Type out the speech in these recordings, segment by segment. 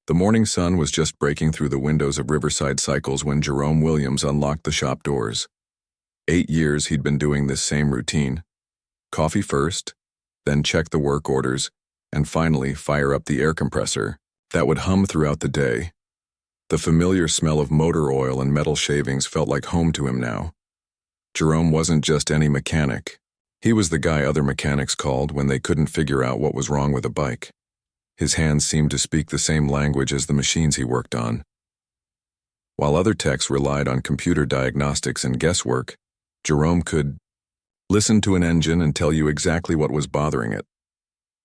The morning sun was just breaking through the windows of Riverside Cycles when Jerome Williams unlocked the shop doors. 8 years he'd been doing this same routine. Coffee first, then check the work orders, and finally fire up the air compressor that would hum throughout the day. The familiar smell of motor oil and metal shavings felt like home to him now. Jerome wasn't just any mechanic. He was the guy other mechanics called when they couldn't figure out what was wrong with a bike. His hands seemed to speak the same language as the machines he worked on. While other techs relied on computer diagnostics and guesswork, Jerome could listen to an engine and tell you exactly what was bothering it.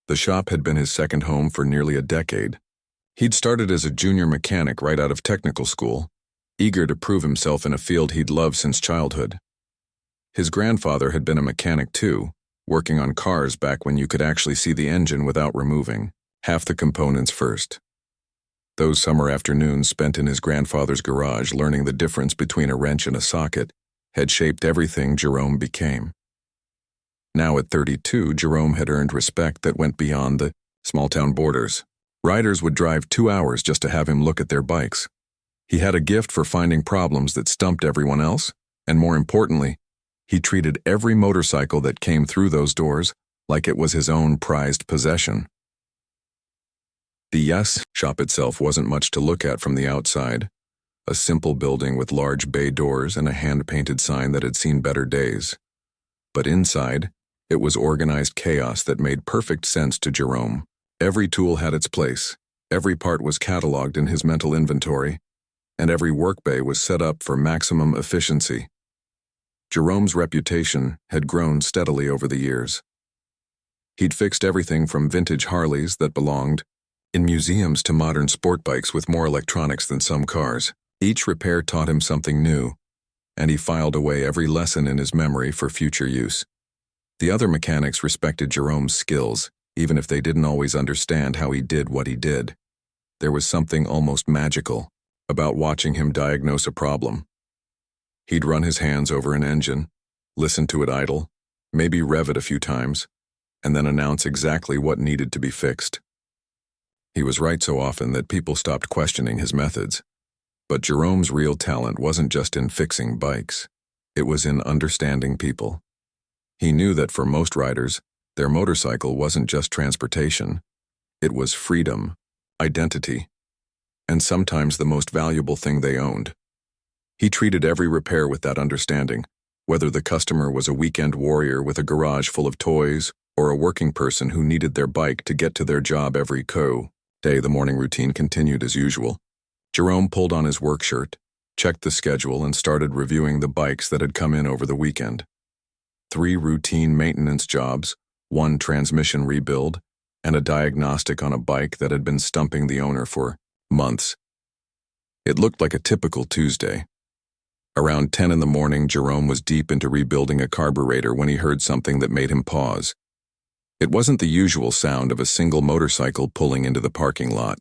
The shop had been his second home for nearly a decade. He'd started as a junior mechanic right out of technical school, eager to prove himself in a field he'd loved since childhood. His grandfather had been a mechanic too, working on cars back when you could actually see the engine without removing half the components first. Those summer afternoons spent in his grandfather's garage learning the difference between a wrench and a socket had shaped everything Jerome became. Now at 32, Jerome had earned respect that went beyond the small-town borders. Riders would drive 2 hours just to have him look at their bikes. He had a gift for finding problems that stumped everyone else, and more importantly, he treated every motorcycle that came through those doors like it was his own prized possession. The shop itself wasn't much to look at from the outside. A simple building with large bay doors and a hand-painted sign that had seen better days. But inside, it was organized chaos that made perfect sense to Jerome. Every tool had its place, every part was cataloged in his mental inventory, and every work bay was set up for maximum efficiency. Jerome's reputation had grown steadily over the years. He'd fixed everything from vintage Harleys that belonged in museums to modern sport bikes with more electronics than some cars. Each repair taught him something new, and he filed away every lesson in his memory for future use. The other mechanics respected Jerome's skills, even if they didn't always understand how he did what he did. There was something almost magical about watching him diagnose a problem. He'd run his hands over an engine, listen to it idle, maybe rev it a few times, and then announce exactly what needed to be fixed. He was right so often that people stopped questioning his methods. But Jerome's real talent wasn't just in fixing bikes. It was in understanding people. He knew that for most riders, their motorcycle wasn't just transportation. It was freedom, identity, and sometimes the most valuable thing they owned. He treated every repair with that understanding, whether the customer was a weekend warrior with a garage full of toys or a working person who needed their bike to get to their job every day. The morning routine continued as usual. Jerome pulled on his work shirt, checked the schedule, and started reviewing the bikes that had come in over the weekend. 3 routine maintenance jobs, 1 transmission rebuild, and a diagnostic on a bike that had been stumping the owner for months. It looked like a typical Tuesday. Around 10 in the morning, Jerome was deep into rebuilding a carburetor when he heard something that made him pause. It wasn't the usual sound of a single motorcycle pulling into the parking lot.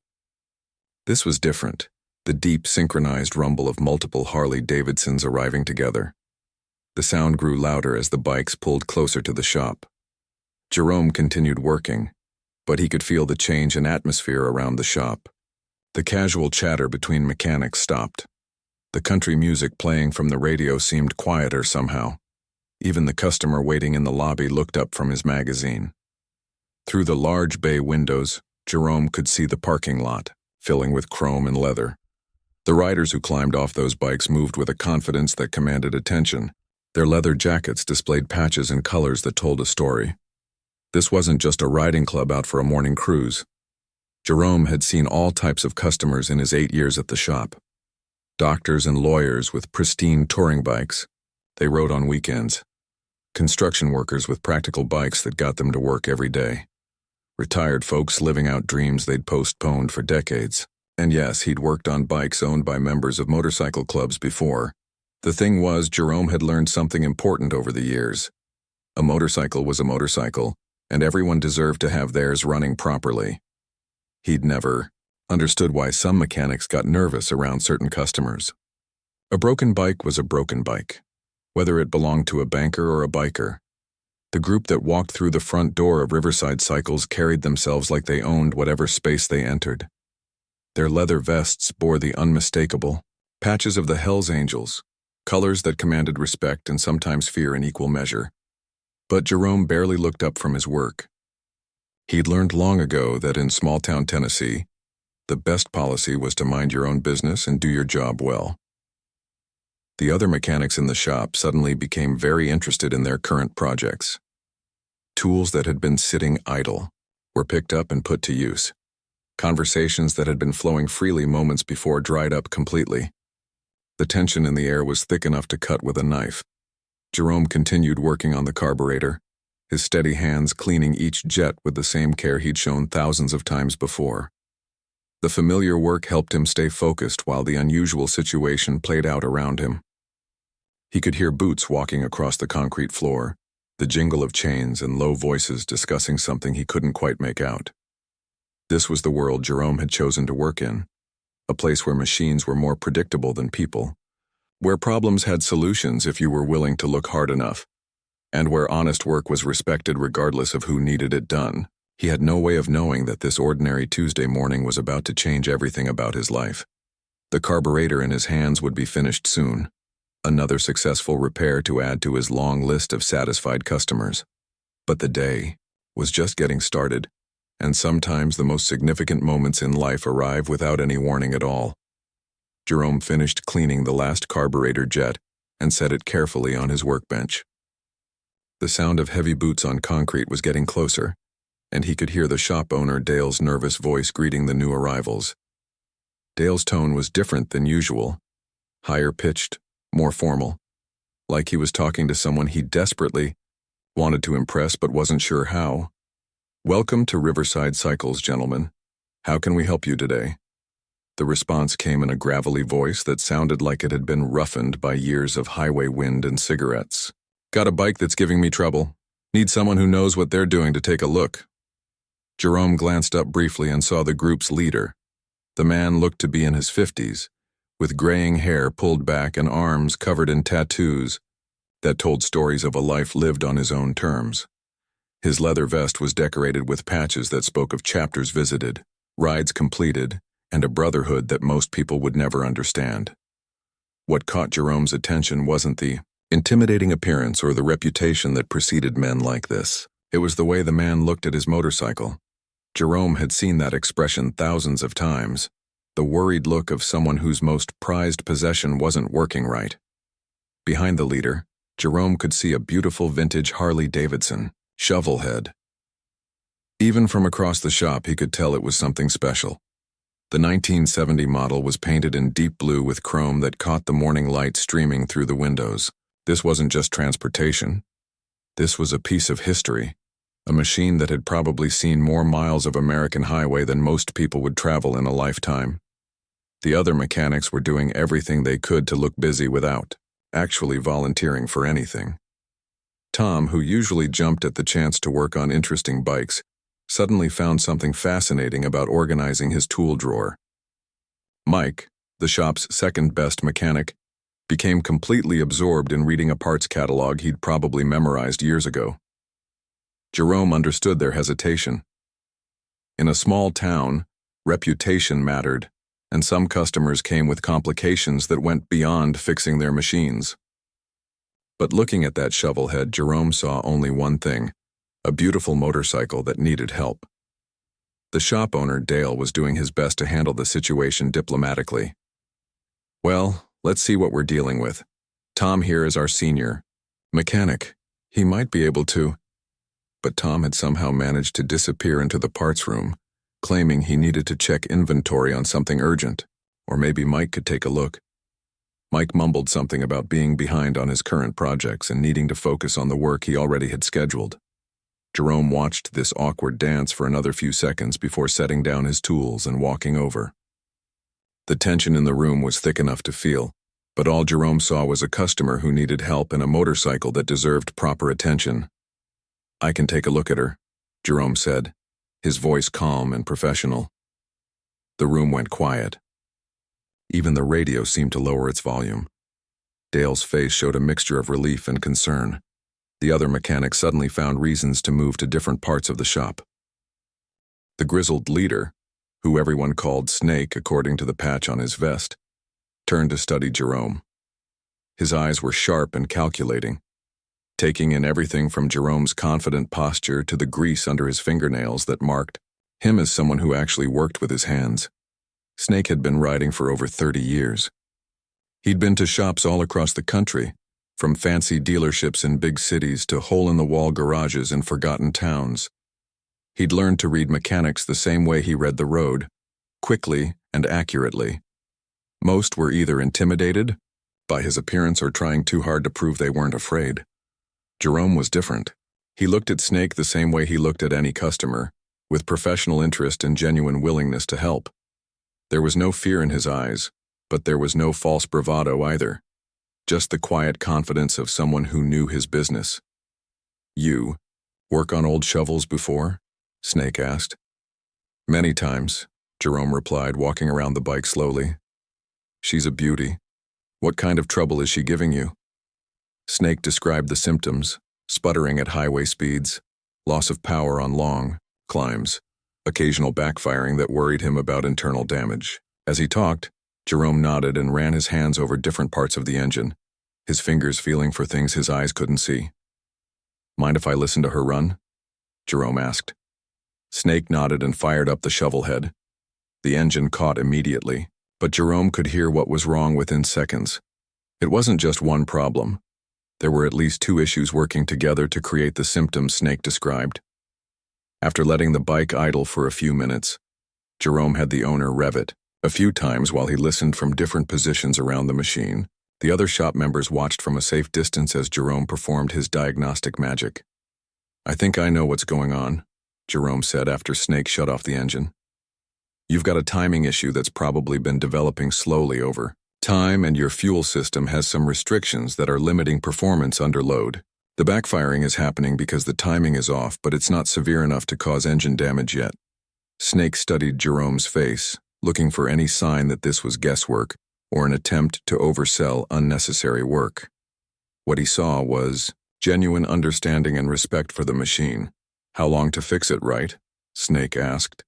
This was different, the deep, synchronized rumble of multiple Harley-Davidsons arriving together. The sound grew louder as the bikes pulled closer to the shop. Jerome continued working, but he could feel the change in atmosphere around the shop. The casual chatter between mechanics stopped. The country music playing from the radio seemed quieter somehow. Even the customer waiting in the lobby looked up from his magazine. Through the large bay windows, Jerome could see the parking lot, filling with chrome and leather. The riders who climbed off those bikes moved with a confidence that commanded attention. Their leather jackets displayed patches and colors that told a story. This wasn't just a riding club out for a morning cruise. Jerome had seen all types of customers in his 8 years at the shop. Doctors and lawyers with pristine touring bikes. They rode on weekends. Construction workers with practical bikes that got them to work every day. Retired folks living out dreams they'd postponed for decades. And yes, he'd worked on bikes owned by members of motorcycle clubs before. The thing was, Jerome had learned something important over the years. A motorcycle was a motorcycle, and everyone deserved to have theirs running properly. He'd never understood why some mechanics got nervous around certain customers. A broken bike was a broken bike, whether it belonged to a banker or a biker. The group that walked through the front door of Riverside Cycles carried themselves like they owned whatever space they entered. Their leather vests bore the unmistakable patches of the Hells Angels, colors that commanded respect and sometimes fear in equal measure. But Jerome barely looked up from his work. He'd learned long ago that in small-town Tennessee, the best policy was to mind your own business and do your job well. The other mechanics in the shop suddenly became very interested in their current projects. Tools that had been sitting idle were picked up and put to use. Conversations that had been flowing freely moments before dried up completely. The tension in the air was thick enough to cut with a knife. Jerome continued working on the carburetor, his steady hands cleaning each jet with the same care he'd shown thousands of times before. The familiar work helped him stay focused while the unusual situation played out around him. He could hear boots walking across the concrete floor, the jingle of chains and low voices discussing something he couldn't quite make out. This was the world Jerome had chosen to work in, a place where machines were more predictable than people, where problems had solutions if you were willing to look hard enough, and where honest work was respected regardless of who needed it done. He had no way of knowing that this ordinary Tuesday morning was about to change everything about his life. The carburetor in his hands would be finished soon. Another successful repair to add to his long list of satisfied customers. But the day was just getting started, and sometimes the most significant moments in life arrive without any warning at all. Jerome finished cleaning the last carburetor jet and set it carefully on his workbench. The sound of heavy boots on concrete was getting closer, and he could hear the shop owner Dale's nervous voice greeting the new arrivals. Dale's tone was different than usual, higher-pitched, more formal, like he was talking to someone he desperately wanted to impress but wasn't sure how. "Welcome to Riverside Cycles, gentlemen. How can we help you today?" The response came in a gravelly voice that sounded like it had been roughened by years of highway wind and cigarettes. "Got a bike that's giving me trouble. Need someone who knows what they're doing to take a look." Jerome glanced up briefly and saw the group's leader. The man looked to be in his 50s, with graying hair pulled back and arms covered in tattoos that told stories of a life lived on his own terms. His leather vest was decorated with patches that spoke of chapters visited, rides completed, and a brotherhood that most people would never understand. What caught Jerome's attention wasn't the intimidating appearance or the reputation that preceded men like this. It was the way the man looked at his motorcycle. Jerome had seen that expression thousands of times, the worried look of someone whose most prized possession wasn't working right. Behind the leader, Jerome could see a beautiful vintage Harley-Davidson, Shovelhead. Even from across the shop, he could tell it was something special. The 1970 model was painted in deep blue with chrome that caught the morning light streaming through the windows. This wasn't just transportation. This was a piece of history, a machine that had probably seen more miles of American highway than most people would travel in a lifetime. The other mechanics were doing everything they could to look busy without actually volunteering for anything. Tom, who usually jumped at the chance to work on interesting bikes, suddenly found something fascinating about organizing his tool drawer. Mike, the shop's second-best mechanic, became completely absorbed in reading a parts catalog he'd probably memorized years ago. Jerome understood their hesitation. In a small town, reputation mattered, and some customers came with complications that went beyond fixing their machines. But looking at that Shovelhead, Jerome saw only one thing: a beautiful motorcycle that needed help. The shop owner, Dale, was doing his best to handle the situation diplomatically. "Well, let's see what we're dealing with. Tom here is our senior mechanic. He might be able to..." But Tom had somehow managed to disappear into the parts room, claiming he needed to check inventory on something urgent, or maybe Mike could take a look. Mike mumbled something about being behind on his current projects and needing to focus on the work he already had scheduled. Jerome watched this awkward dance for another few seconds before setting down his tools and walking over. The tension in the room was thick enough to feel, but all Jerome saw was a customer who needed help and a motorcycle that deserved proper attention. "I can take a look at her," Jerome said, his voice calm and professional. The room went quiet. Even the radio seemed to lower its volume. Dale's face showed a mixture of relief and concern. The other mechanics suddenly found reasons to move to different parts of the shop. The grizzled leader, who everyone called Snake according to the patch on his vest, turned to study Jerome. His eyes were sharp and calculating, taking in everything from Jerome's confident posture to the grease under his fingernails that marked him as someone who actually worked with his hands. Snake had been riding for over 30 years. He'd been to shops all across the country, from fancy dealerships in big cities to hole-in-the-wall garages in forgotten towns. He'd learned to read mechanics the same way he read the road, quickly and accurately. Most were either intimidated by his appearance or trying too hard to prove they weren't afraid. Jerome was different. He looked at Snake the same way he looked at any customer, with professional interest and genuine willingness to help. There was no fear in his eyes, but there was no false bravado either. Just the quiet confidence of someone who knew his business. "You work on old shovels before?" Snake asked. "Many times," Jerome replied, walking around the bike slowly. "She's a beauty. What kind of trouble is she giving you?" Snake described the symptoms: sputtering at highway speeds, loss of power on long climbs, occasional backfiring that worried him about internal damage. As he talked, Jerome nodded and ran his hands over different parts of the engine, his fingers feeling for things his eyes couldn't see. "Mind if I listen to her run?" Jerome asked. Snake nodded and fired up the shovel head. The engine caught immediately, but Jerome could hear what was wrong within seconds. It wasn't just one problem. There were at least two issues working together to create the symptoms Snake described. After letting the bike idle for a few minutes, Jerome had the owner rev it. A few times while he listened from different positions around the machine, the other shop members watched from a safe distance as Jerome performed his diagnostic magic. "I think I know what's going on," Jerome said after Snake shut off the engine. "You've got a timing issue that's probably been developing slowly over time, and your fuel system has some restrictions that are limiting performance under load. The backfiring is happening because the timing is off, but it's not severe enough to cause engine damage yet." Snake studied Jerome's face, looking for any sign that this was guesswork or an attempt to oversell unnecessary work. What he saw was genuine understanding and respect for the machine. "How long to fix it, right?" Snake asked.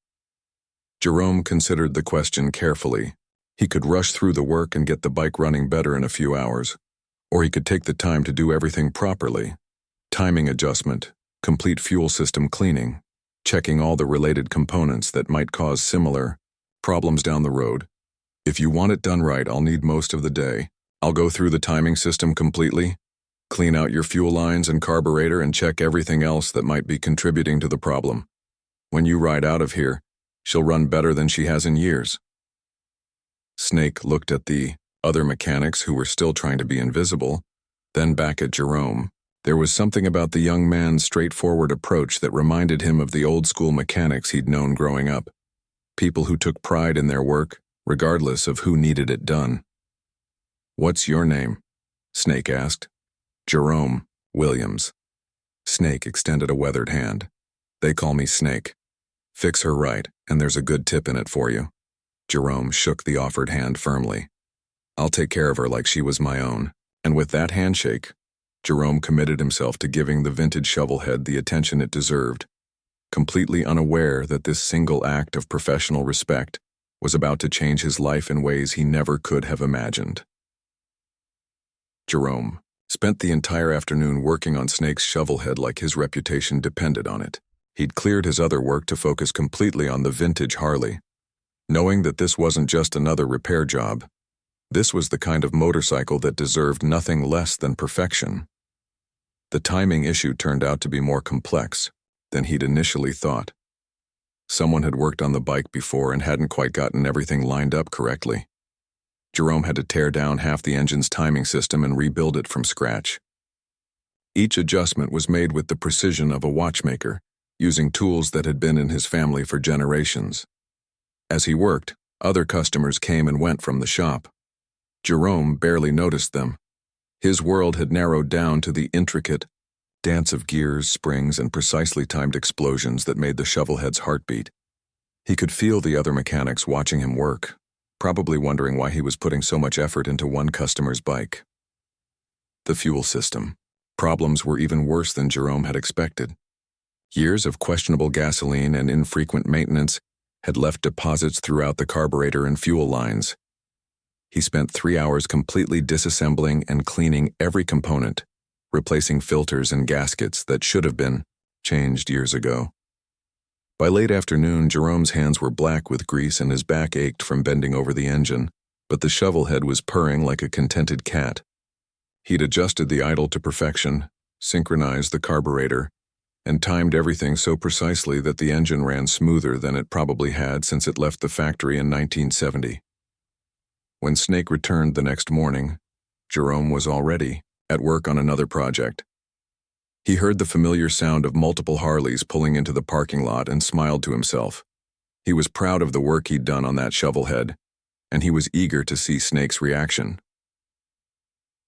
Jerome considered the question carefully. He could rush through the work and get the bike running better in a few hours, or he could take the time to do everything properly. Timing adjustment, complete fuel system cleaning, checking all the related components that might cause similar problems down the road. "If you want it done right, I'll need most of the day. I'll go through the timing system completely, clean out your fuel lines and carburetor, and check everything else that might be contributing to the problem. When you ride out of here, she'll run better than she has in years." Snake looked at the other mechanics who were still trying to be invisible, then back at Jerome. There was something about the young man's straightforward approach that reminded him of the old-school mechanics he'd known growing up. People who took pride in their work, regardless of who needed it done. "What's your name?" Snake asked. "Jerome Williams." Snake extended a weathered hand. "They call me Snake. Fix her right, and there's a good tip in it for you." Jerome shook the offered hand firmly. "I'll take care of her like she was my own." And with that handshake, Jerome committed himself to giving the vintage shovelhead the attention it deserved, completely unaware that this single act of professional respect was about to change his life in ways he never could have imagined. Jerome spent the entire afternoon working on Snake's shovelhead like his reputation depended on it. He'd cleared his other work to focus completely on the vintage Harley, knowing that this wasn't just another repair job. This was the kind of motorcycle that deserved nothing less than perfection. The timing issue turned out to be more complex than he'd initially thought. Someone had worked on the bike before and hadn't quite gotten everything lined up correctly. Jerome had to tear down half the engine's timing system and rebuild it from scratch. Each adjustment was made with the precision of a watchmaker, using tools that had been in his family for generations. As he worked, other customers came and went from the shop. Jerome barely noticed them. His world had narrowed down to the intricate dance of gears, springs, and precisely timed explosions that made the shovelhead's heartbeat. He could feel the other mechanics watching him work, probably wondering why he was putting so much effort into one customer's bike. The fuel system. Problems were even worse than Jerome had expected. Years of questionable gasoline and infrequent maintenance had left deposits throughout the carburetor and fuel lines. He spent 3 hours completely disassembling and cleaning every component, replacing filters and gaskets that should have been changed years ago. By late afternoon, Jerome's hands were black with grease and his back ached from bending over the engine, but the shovel head was purring like a contented cat. He'd adjusted the idle to perfection, synchronized the carburetor, and timed everything so precisely that the engine ran smoother than it probably had since it left the factory in 1970. When Snake returned the next morning, Jerome was already at work on another project. He heard the familiar sound of multiple Harleys pulling into the parking lot and smiled to himself. He was proud of the work he'd done on that shovel head, and he was eager to see Snake's reaction.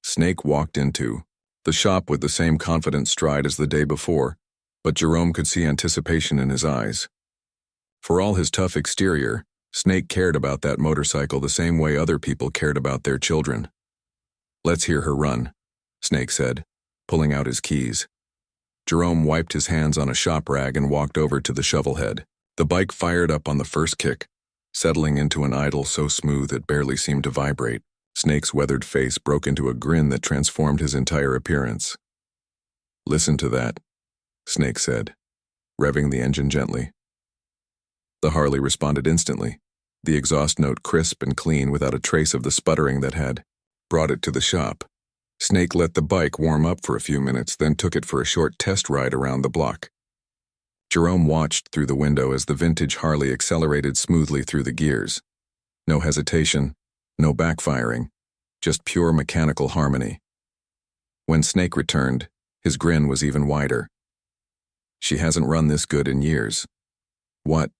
Snake walked into the shop with the same confident stride as the day before, but Jerome could see anticipation in his eyes. For all his tough exterior, Snake cared about that motorcycle the same way other people cared about their children. "Let's hear her run," Snake said, pulling out his keys. Jerome wiped his hands on a shop rag and walked over to the shovel head. The bike fired up on the first kick, settling into an idle so smooth it barely seemed to vibrate. Snake's weathered face broke into a grin that transformed his entire appearance. "Listen to that," Snake said, revving the engine gently. The Harley responded instantly, the exhaust note crisp and clean without a trace of the sputtering that had brought it to the shop. Snake let the bike warm up for a few minutes, then took it for a short test ride around the block. Jerome watched through the window as the vintage Harley accelerated smoothly through the gears. No hesitation, no backfiring, just pure mechanical harmony. When Snake returned, his grin was even wider. "She hasn't run this good in years." "What,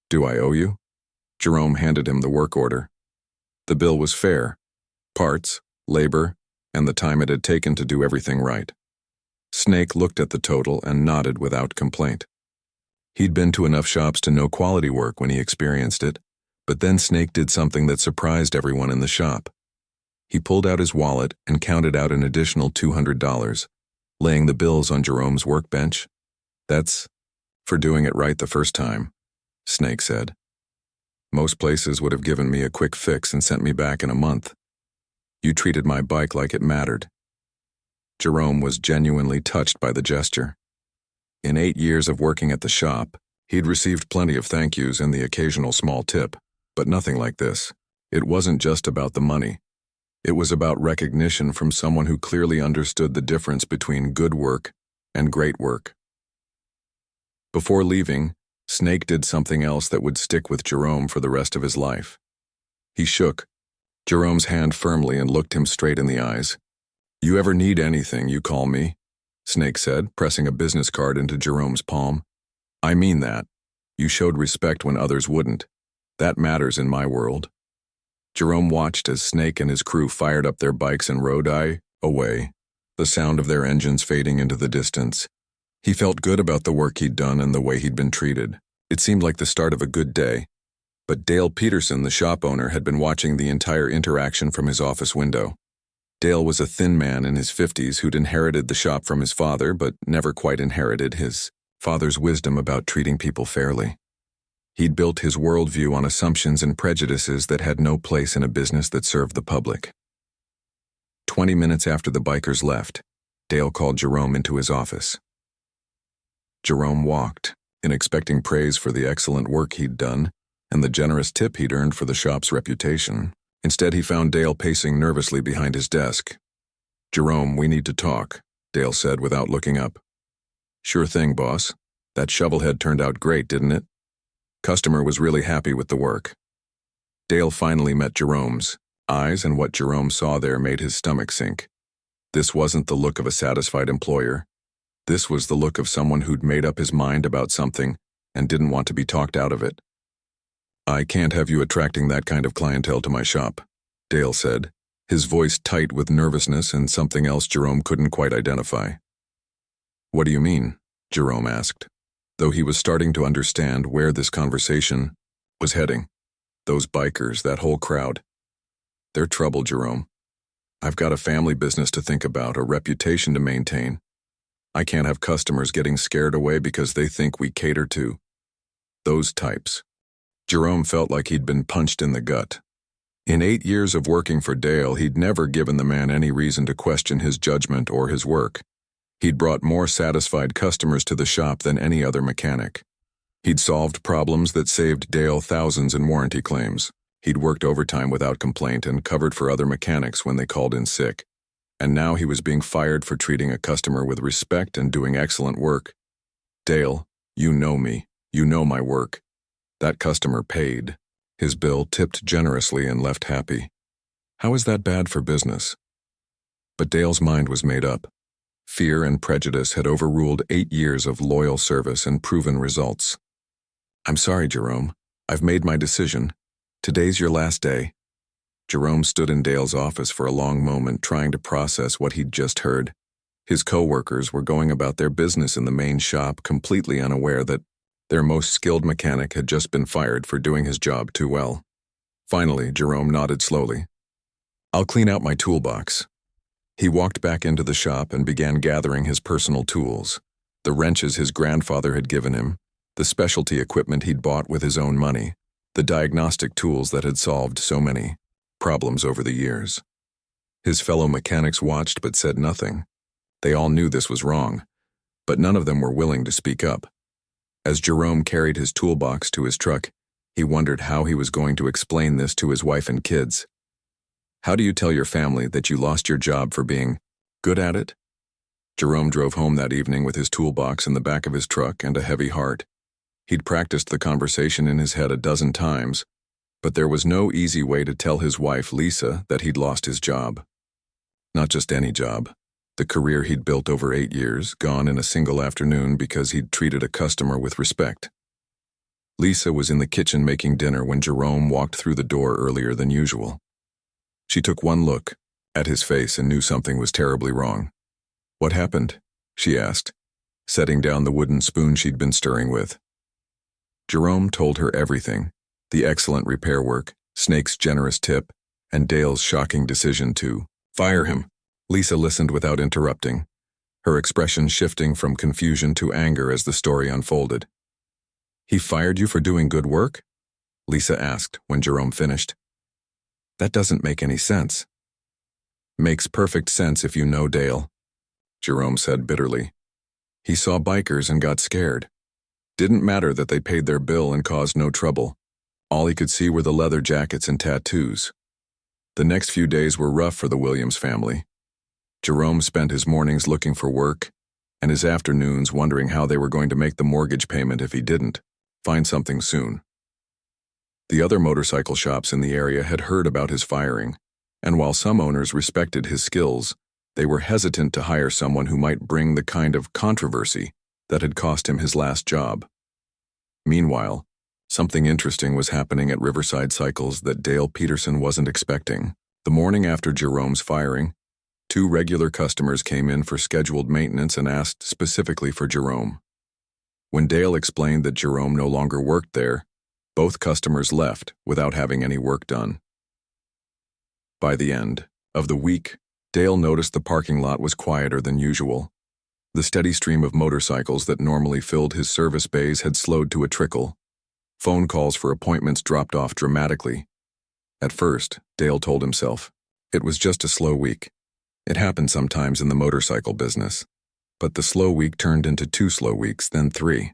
do I owe you?" Jerome handed him the work order. The bill was fair: parts, labor, and the time it had taken to do everything right. Snake looked at the total and nodded without complaint. He'd been to enough shops to know quality work when he experienced it, but then Snake did something that surprised everyone in the shop. He pulled out his wallet and counted out an additional $200, laying the bills on Jerome's workbench. "That's for doing it right the first time," Snake said. "Most places would have given me a quick fix and sent me back in a month. You treated my bike like it mattered." Jerome was genuinely touched by the gesture. In 8 years of working at the shop, he'd received plenty of thank yous and the occasional small tip, but nothing like this. It wasn't just about the money. It was about recognition from someone who clearly understood the difference between good work and great work. Before leaving, Snake did something else that would stick with Jerome for the rest of his life. He shook Jerome's hand firmly and looked him straight in the eyes. "You ever need anything, you call me," Snake said, pressing a business card into Jerome's palm. "I mean that. You showed respect when others wouldn't. That matters in my world." Jerome watched as Snake and his crew fired up their bikes and rode away, the sound of their engines fading into the distance. He felt good about the work he'd done and the way he'd been treated. It seemed like the start of a good day. But Dale Peterson, the shop owner, had been watching the entire interaction from his office window. Dale was a thin man in his 50s who'd inherited the shop from his father, but never quite inherited his father's wisdom about treating people fairly. He'd built his worldview on assumptions and prejudices that had no place in a business that served the public. 20 minutes after the bikers left, Dale called Jerome into his office. Jerome walked, in expecting praise for the excellent work he'd done and the generous tip he'd earned for the shop's reputation. Instead, he found Dale pacing nervously behind his desk. "Jerome, we need to talk," Dale said without looking up. "Sure thing, boss. That shovelhead turned out great, didn't it?" Customer was really happy with the work. Dale finally met Jerome's eyes, and what Jerome saw there made his stomach sink. This wasn't the look of a satisfied employer. This was the look of someone who'd made up his mind about something and didn't want to be talked out of it. "I can't have you attracting that kind of clientele to my shop," Dale said, his voice tight with nervousness and something else Jerome couldn't quite identify. "What do you mean?" Jerome asked, though he was starting to understand where this conversation was heading. Those bikers, that whole crowd. They're trouble, Jerome. I've got a family business to think about, a reputation to maintain. I can't have customers getting scared away because they think we cater to those types. Jerome felt like he'd been punched in the gut. In 8 years of working for Dale, he'd never given the man any reason to question his judgment or his work. He'd brought more satisfied customers to the shop than any other mechanic. He'd solved problems that saved Dale thousands in warranty claims. He'd worked overtime without complaint and covered for other mechanics when they called in sick. And now he was being fired for treating a customer with respect and doing excellent work. Dale, you know me. You know my work. That customer paid. His bill tipped generously and left happy. How is that bad for business? But Dale's mind was made up. Fear and prejudice had overruled 8 years of loyal service and proven results. I'm sorry, Jerome. I've made my decision. Today's your last day. Jerome stood in Dale's office for a long moment, trying to process what he'd just heard. His co-workers were going about their business in the main shop, completely unaware that their most skilled mechanic had just been fired for doing his job too well. Finally, Jerome nodded slowly. I'll clean out my toolbox. He walked back into the shop and began gathering his personal tools, the wrenches his grandfather had given him, the specialty equipment he'd bought with his own money, the diagnostic tools that had solved so many problems over the years. His fellow mechanics watched but said nothing. They all knew this was wrong, but none of them were willing to speak up. As Jerome carried his toolbox to his truck, he wondered how he was going to explain this to his wife and kids. How do you tell your family that you lost your job for being good at it? Jerome drove home that evening with his toolbox in the back of his truck and a heavy heart. He'd practiced the conversation in his head a dozen times, but there was no easy way to tell his wife, Lisa, that he'd lost his job. Not just any job. The career he'd built over 8 years, gone in a single afternoon because he'd treated a customer with respect. Lisa was in the kitchen making dinner when Jerome walked through the door earlier than usual. She took one look at his face and knew something was terribly wrong. What happened? She asked, setting down the wooden spoon she'd been stirring with. Jerome told her everything, the excellent repair work, Snake's generous tip, and Dale's shocking decision to fire him. Lisa listened without interrupting, her expression shifting from confusion to anger as the story unfolded. He fired you for doing good work? Lisa asked when Jerome finished. That doesn't make any sense. Makes perfect sense if you know Dale, Jerome said bitterly. He saw bikers and got scared. Didn't matter that they paid their bill and caused no trouble. All he could see were the leather jackets and tattoos. The next few days were rough for the Williams family. Jerome spent his mornings looking for work, and his afternoons wondering how they were going to make the mortgage payment if he didn't find something soon. The other motorcycle shops in the area had heard about his firing, and while some owners respected his skills, they were hesitant to hire someone who might bring the kind of controversy that had cost him his last job. Meanwhile, something interesting was happening at Riverside Cycles that Dale Peterson wasn't expecting. The morning after Jerome's firing, 2 regular customers came in for scheduled maintenance and asked specifically for Jerome. When Dale explained that Jerome no longer worked there, both customers left without having any work done. By the end of the week, Dale noticed the parking lot was quieter than usual. The steady stream of motorcycles that normally filled his service bays had slowed to a trickle. Phone calls for appointments dropped off dramatically. At first, Dale told himself, it was just a slow week. It happened sometimes in the motorcycle business. But the slow week turned into 2 slow weeks, then 3.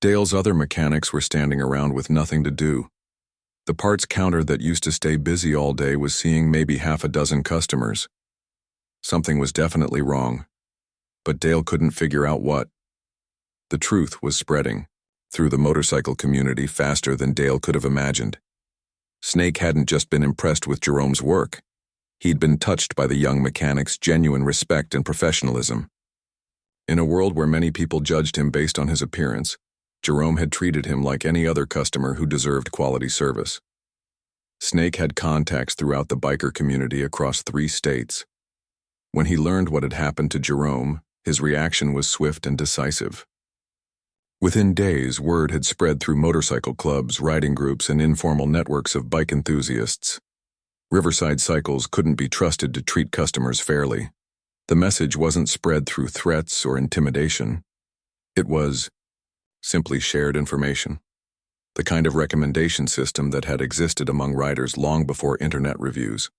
Dale's other mechanics were standing around with nothing to do. The parts counter that used to stay busy all day was seeing maybe half a dozen customers. Something was definitely wrong, but Dale couldn't figure out what. The truth was spreading through the motorcycle community faster than Dale could have imagined. Snake hadn't just been impressed with Jerome's work. He'd been touched by the young mechanic's genuine respect and professionalism. In a world where many people judged him based on his appearance, Jerome had treated him like any other customer who deserved quality service. Snake had contacts throughout the biker community across 3 states. When he learned what had happened to Jerome, his reaction was swift and decisive. Within days, word had spread through motorcycle clubs, riding groups, and informal networks of bike enthusiasts. Riverside Cycles couldn't be trusted to treat customers fairly. The message wasn't spread through threats or intimidation. It was simply shared information. the kind of recommendation system that had existed among riders long before internet reviews.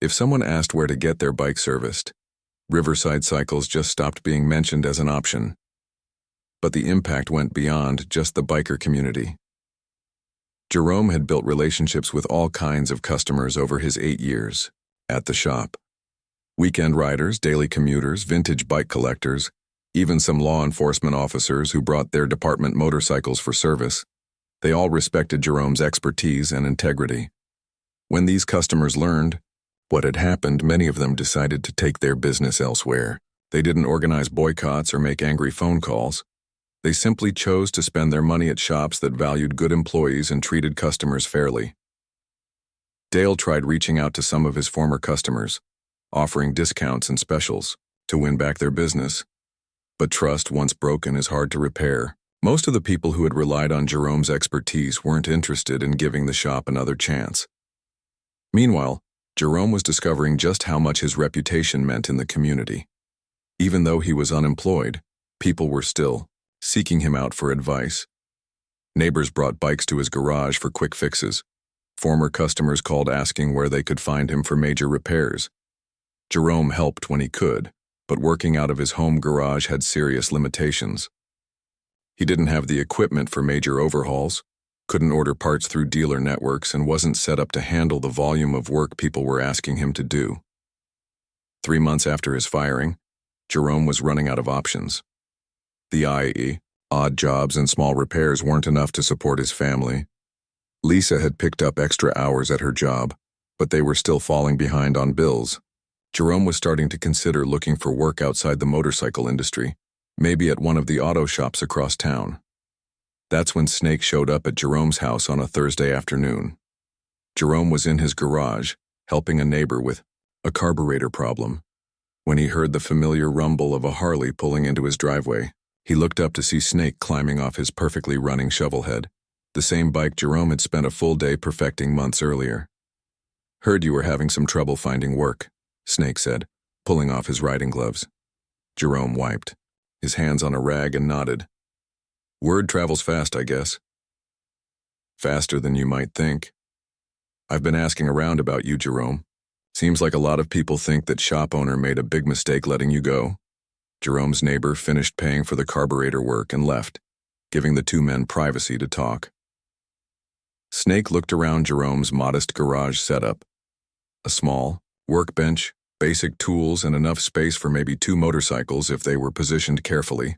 If someone asked where to get their bike serviced, Riverside Cycles just stopped being mentioned as an option. But the impact went beyond just the biker community. Jerome had built relationships with all kinds of customers over his 8 years at the shop. Weekend riders, daily commuters, vintage bike collectors, even some law enforcement officers who brought their department motorcycles for service. They all respected Jerome's expertise and integrity. When these customers learned what had happened, many of them decided to take their business elsewhere. They didn't organize boycotts or make angry phone calls. They simply chose to spend their money at shops that valued good employees and treated customers fairly. Dale tried reaching out to some of his former customers, offering discounts and specials to win back their business. But trust, once broken, is hard to repair. Most of the people who had relied on Jerome's expertise weren't interested in giving the shop another chance. Meanwhile, Jerome was discovering just how much his reputation meant in the community. Even though he was unemployed, people were still seeking him out for advice. Neighbors brought bikes to his garage for quick fixes. Former customers called asking where they could find him for major repairs. Jerome helped when he could, but working out of his home garage had serious limitations. He didn't have the equipment for major overhauls, couldn't order parts through dealer networks, and wasn't set up to handle the volume of work people were asking him to do. 3 months after his firing, Jerome was running out of options. The i.e., odd jobs and small repairs weren't enough to support his family. Lisa had picked up extra hours at her job, but they were still falling behind on bills. Jerome was starting to consider looking for work outside the motorcycle industry, maybe at one of the auto shops across town. That's when Snake showed up at Jerome's house on a Thursday afternoon. Jerome was in his garage, helping a neighbor with a carburetor problem, when he heard the familiar rumble of a Harley pulling into his driveway. He looked up to see Snake climbing off his perfectly running shovelhead, the same bike Jerome had spent a full day perfecting months earlier. "Heard you were having some trouble finding work," Snake said, pulling off his riding gloves. Jerome wiped his hands on a rag and nodded. "Word travels fast, I guess." "Faster than you might think. I've been asking around about you, Jerome. Seems like a lot of people think that shop owner made a big mistake letting you go." Jerome's neighbor finished paying for the carburetor work and left, giving the two men privacy to talk. Snake looked around Jerome's modest garage setup. A small workbench, basic tools, and enough space for maybe 2 motorcycles if they were positioned carefully.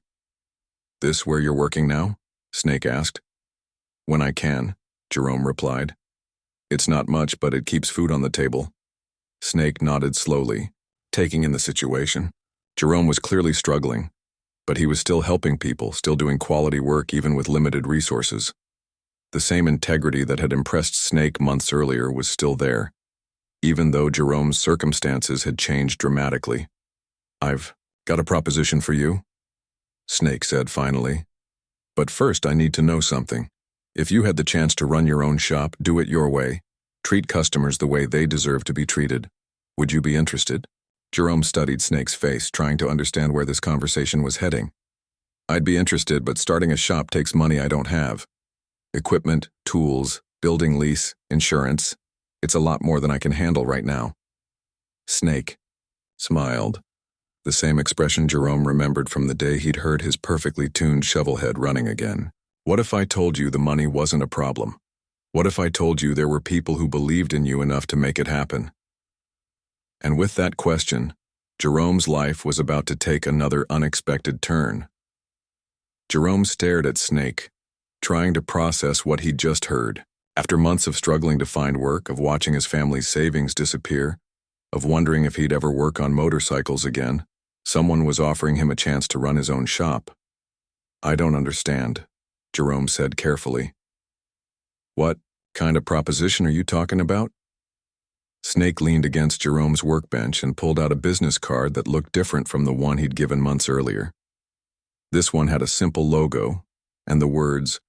"This where you're working now?" Snake asked. "When I can," Jerome replied. "It's not much, but it keeps food on the table." Snake nodded slowly, taking in the situation. Jerome was clearly struggling, but he was still helping people, still doing quality work even with limited resources. The same integrity that had impressed Snake months earlier was still there, even though Jerome's circumstances had changed dramatically. "I've got a proposition for you," Snake said finally. "But first I need to know something. If you had the chance to run your own shop, do it your way, treat customers the way they deserve to be treated, would you be interested?" Jerome studied Snake's face, trying to understand where this conversation was heading. "I'd be interested, but starting a shop takes money I don't have. Equipment, tools, building lease, insurance. It's a lot more than I can handle right now." Snake smiled, the same expression Jerome remembered from the day he'd heard his perfectly tuned shovelhead running again. "What if I told you the money wasn't a problem? What if I told you there were people who believed in you enough to make it happen?" And with that question, Jerome's life was about to take another unexpected turn. Jerome stared at Snake, trying to process what he'd just heard. After months of struggling to find work, of watching his family's savings disappear, of wondering if he'd ever work on motorcycles again, someone was offering him a chance to run his own shop. "I don't understand," Jerome said carefully. "What kind of proposition are you talking about?" Snake leaned against Jerome's workbench and pulled out a business card that looked different from the one he'd given months earlier. This one had a simple logo and the words,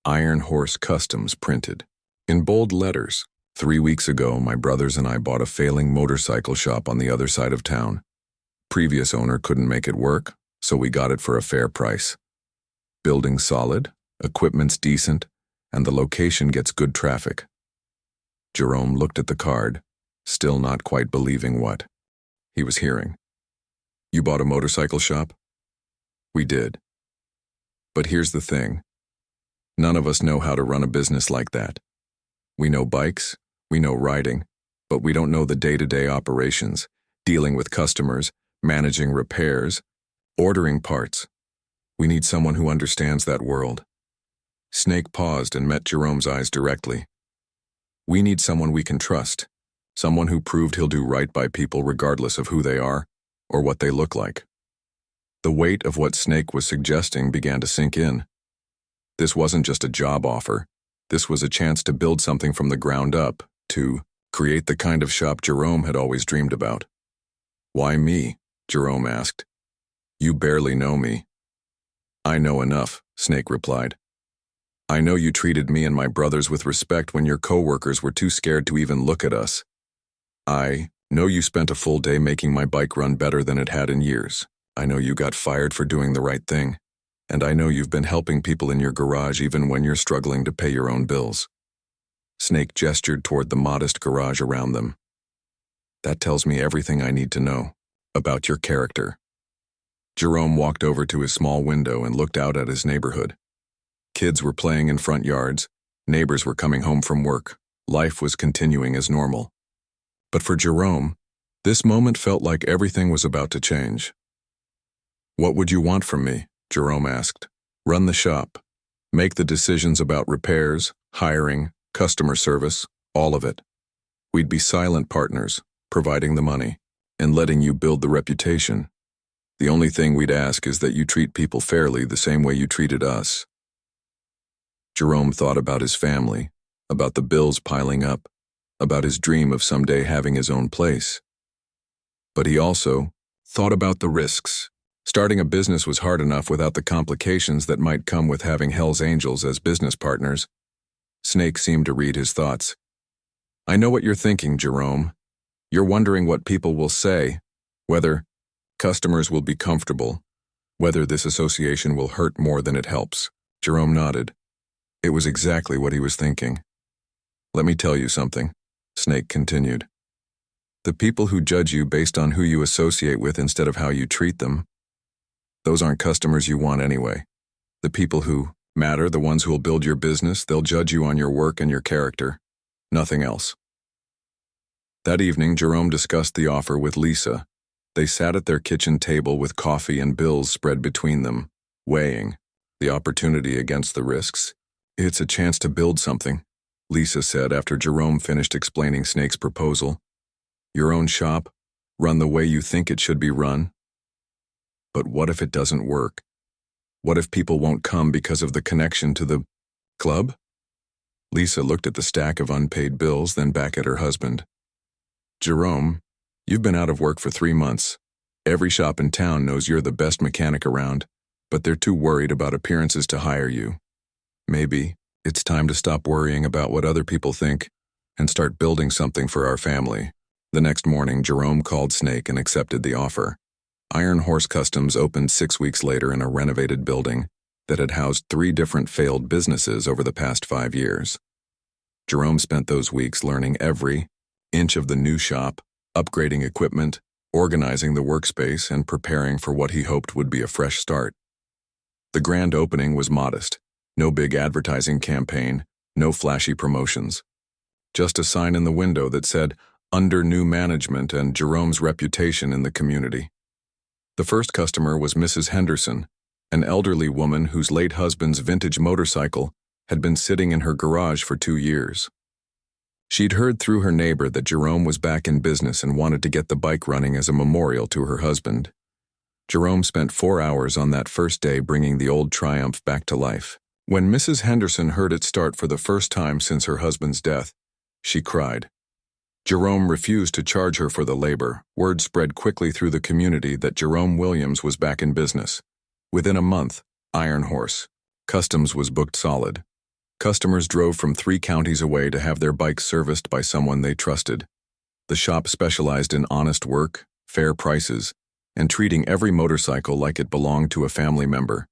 "Iron Horse Customs," printed in bold letters. 3 weeks ago, my brothers and I bought a failing motorcycle shop on the other side of town. Previous owner couldn't make it work, so we got it for a fair price. Building's solid, equipment's decent, and the location gets good traffic. Jerome looked at the card, still not quite believing what he was hearing. You bought a motorcycle shop? We did. But here's the thing. None of us know how to run a business like that. We know bikes, we know riding, but we don't know the day-to-day operations, dealing with customers, managing repairs, ordering parts. We need someone who understands that world. Snake paused and met Jerome's eyes directly. We need someone we can trust, someone who proved he'll do right by people regardless of who they are or what they look like. The weight of what Snake was suggesting began to sink in. This wasn't just a job offer. This was a chance to build something from the ground up, to create the kind of shop Jerome had always dreamed about. Why me? Jerome asked. You barely know me. I know enough, Snake replied. I know you treated me and my brothers with respect when your co-workers were too scared to even look at us. I know you spent a full day making my bike run better than it had in years. I know you got fired for doing the right thing. And I know you've been helping people in your garage even when you're struggling to pay your own bills. Snake gestured toward the modest garage around them. That tells me everything I need to know about your character. Jerome walked over to his small window and looked out at his neighborhood. Kids were playing in front yards, neighbors were coming home from work, life was continuing as normal. But for Jerome, this moment felt like everything was about to change. What would you want from me? Jerome asked. Run the shop. Make the decisions about repairs, hiring, customer service, all of it. We'd be silent partners, providing the money, and letting you build the reputation. The only thing we'd ask is that you treat people fairly the same way you treated us. Jerome thought about his family, about the bills piling up, about his dream of someday having his own place. But he also thought about the risks. Starting a business was hard enough without the complications that might come with having Hell's Angels as business partners. Snake seemed to read his thoughts. I know what you're thinking, Jerome. You're wondering what people will say, whether customers will be comfortable, whether this association will hurt more than it helps. Jerome nodded. It was exactly what he was thinking. Let me tell you something, Snake continued. The people who judge you based on who you associate with instead of how you treat them, those aren't customers you want anyway. The people who matter, the ones who will build your business, they'll judge you on your work and your character. Nothing else. That evening, Jerome discussed the offer with Lisa. They sat at their kitchen table with coffee and bills spread between them, weighing the opportunity against the risks. It's a chance to build something, Lisa said after Jerome finished explaining Snake's proposal. Your own shop, run the way you think it should be run. But what if it doesn't work? What if people won't come because of the connection to the club? Lisa looked at the stack of unpaid bills, then back at her husband. Jerome, you've been out of work for 3 months. Every shop in town knows you're the best mechanic around, but they're too worried about appearances to hire you. Maybe it's time to stop worrying about what other people think and start building something for our family. The next morning, Jerome called Snake and accepted the offer. Iron Horse Customs opened 6 weeks later in a renovated building that had housed 3 different failed businesses over the past 5 years. Jerome spent those weeks learning every inch of the new shop, upgrading equipment, organizing the workspace, and preparing for what he hoped would be a fresh start. The grand opening was modest. No big advertising campaign, no flashy promotions. Just a sign in the window that said, "Under new management," and Jerome's reputation in the community. The first customer was Mrs. Henderson, an elderly woman whose late husband's vintage motorcycle had been sitting in her garage for 2 years. She'd heard through her neighbor that Jerome was back in business and wanted to get the bike running as a memorial to her husband. Jerome spent 4 hours on that first day bringing the old Triumph back to life. When Mrs. Henderson heard it start for the first time since her husband's death, she cried. Jerome refused to charge her for the labor. Word spread quickly through the community that Jerome Williams was back in business. Within a month, Iron Horse Customs was booked solid. Customers drove from 3 counties away to have their bikes serviced by someone they trusted. The shop specialized in honest work, fair prices, and treating every motorcycle like it belonged to a family member.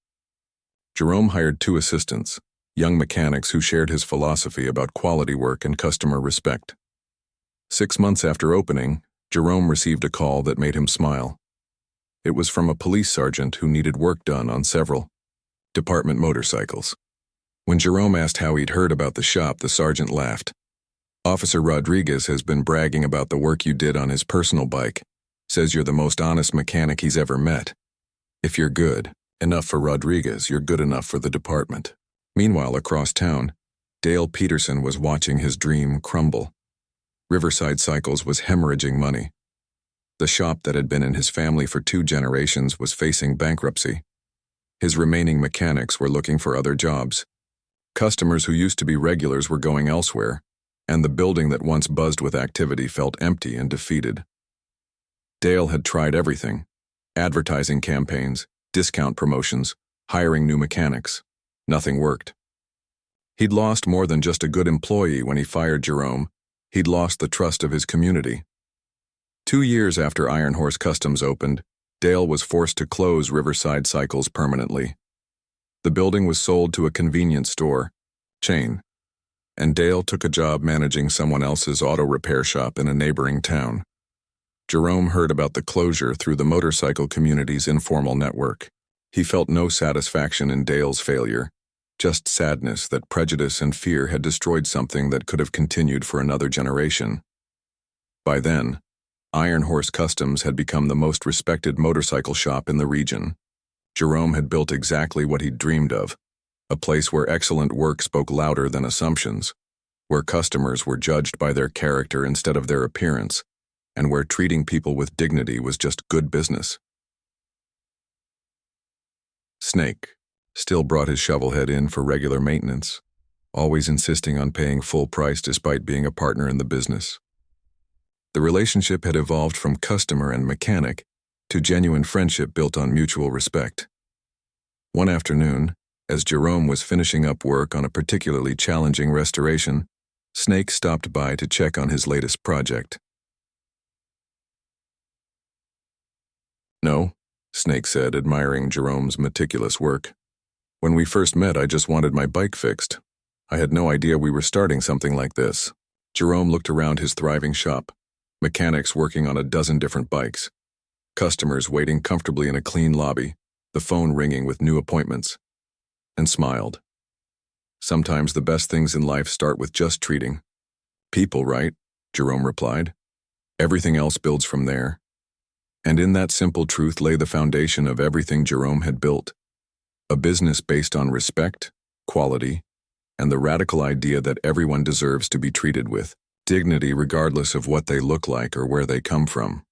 Jerome hired 2 assistants, young mechanics who shared his philosophy about quality work and customer respect. 6 months after opening, Jerome received a call that made him smile. It was from a police sergeant who needed work done on several department motorcycles. When Jerome asked how he'd heard about the shop, the sergeant laughed. "Officer Rodriguez has been bragging about the work you did on his personal bike. Says you're the most honest mechanic he's ever met. If you're good enough for Rodriguez, you're good enough for the department." Meanwhile, across town, Dale Peterson was watching his dream crumble. Riverside Cycles was hemorrhaging money. The shop that had been in his family for 2 generations was facing bankruptcy. His remaining mechanics were looking for other jobs. Customers who used to be regulars were going elsewhere, and the building that once buzzed with activity felt empty and defeated. Dale had tried everything: advertising campaigns, discount promotions, hiring new mechanics. Nothing worked. He'd lost more than just a good employee when he fired Jerome. He'd lost the trust of his community. 2 years after Iron Horse Customs opened, Dale was forced to close Riverside Cycles permanently. The building was sold to a convenience store chain, and Dale took a job managing someone else's auto repair shop in a neighboring town. Jerome heard about the closure through the motorcycle community's informal network. He felt no satisfaction in Dale's failure, just sadness that prejudice and fear had destroyed something that could have continued for another generation. By then, Iron Horse Customs had become the most respected motorcycle shop in the region. Jerome had built exactly what he'd dreamed of, a place where excellent work spoke louder than assumptions, where customers were judged by their character instead of their appearance, and where treating people with dignity was just good business. Snake still brought his shovelhead in for regular maintenance, always insisting on paying full price despite being a partner in the business. The relationship had evolved from customer and mechanic to genuine friendship built on mutual respect. One afternoon, as Jerome was finishing up work on a particularly challenging restoration, Snake stopped by to check on his latest project. "No," Snake said, admiring Jerome's meticulous work. "When we first met, I just wanted my bike fixed. I had no idea we were starting something like this." Jerome looked around his thriving shop, mechanics working on a dozen different bikes, customers waiting comfortably in a clean lobby, the phone ringing with new appointments, and smiled. "Sometimes the best things in life start with just treating people right," Jerome replied. "Everything else builds from there." And in that simple truth lay the foundation of everything Jerome had built. A business based on respect, quality, and the radical idea that everyone deserves to be treated with dignity regardless of what they look like or where they come from.